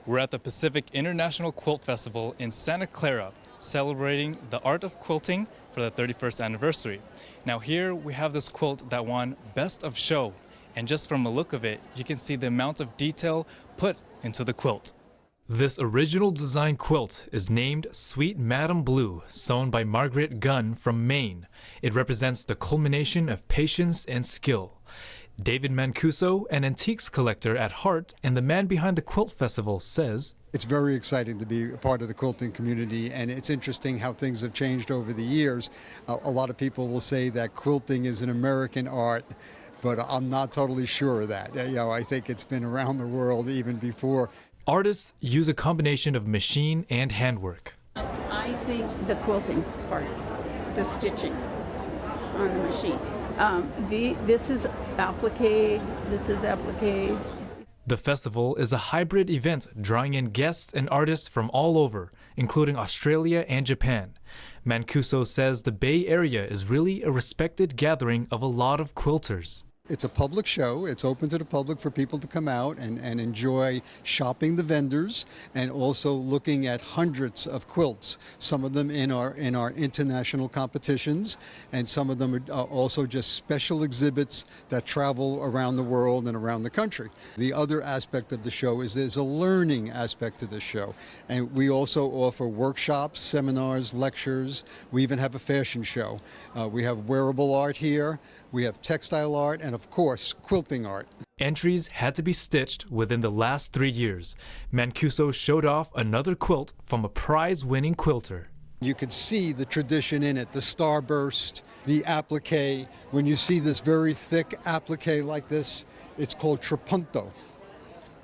We're at the Pacific International Quilt Festival in Santa Clara, celebrating the art of quilting for the 31st anniversary. Now here we have this quilt that won Best of Show, and just from the look of it, you can see the amount of detail put into the quilt. This original design quilt is named Sweet Madam Blue, sewn by Margaret Gunn from Maine. It represents the culmination of patience and skill. David Mancuso, an antiques collector at heart and the man behind the Quilt Festival, says, "It's very exciting to be a part of the quilting community, and it's interesting how things have changed over the years. A lot of people will say that quilting is an American art, but I'm not totally sure of that. I think it's been around the world even before." Artists use a combination of machine and handwork. I think the quilting part, the stitching on the machine. This is applique, this is applique. The festival is a hybrid event drawing in guests and artists from all over, including Australia and Japan. Mancuso says the Bay Area is really a respected gathering of a lot of quilters. It's a public show. It's open to the public for people to come out and enjoy shopping the vendors and also looking at hundreds of quilts, some of them in our international competitions, and some of them are also just special exhibits that travel around the world and around the country. The other aspect of the show is there's a learning aspect to the show, and we also offer workshops, seminars, lectures. We even have a fashion show. We have wearable art here. We have textile art and, of course, quilting art. Entries had to be stitched within the last 3 years. Mancuso showed off another quilt from a prize-winning quilter. You could see the tradition in it, the starburst, the applique. When you see this very thick applique like this, it's called trapunto.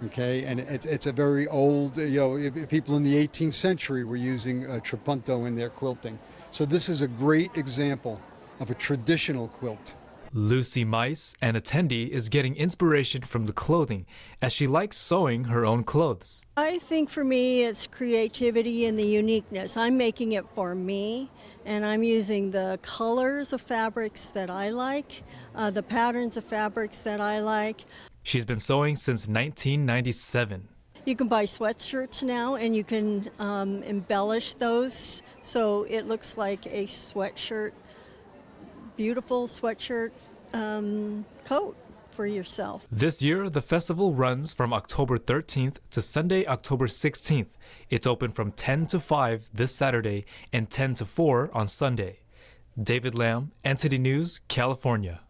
Okay, and it's a very old, people in the 18th century were using trapunto in their quilting. So this is a great example of a traditional quilt. Lucy Mice, an attendee, is getting inspiration from the clothing as she likes sewing her own clothes. I think for me it's creativity and the uniqueness. I'm making it for me, and I'm using the colors of fabrics that I like, the patterns of fabrics that I like. She's been sewing since 1997. You can buy sweatshirts now and you can embellish those so it looks like a sweatshirt. Beautiful sweatshirt coat for yourself. This year, the festival runs from October 13th to Sunday, October 16th. It's open from 10 to 5 this Saturday and 10 to 4 on Sunday. David Lamb, NTD News, California.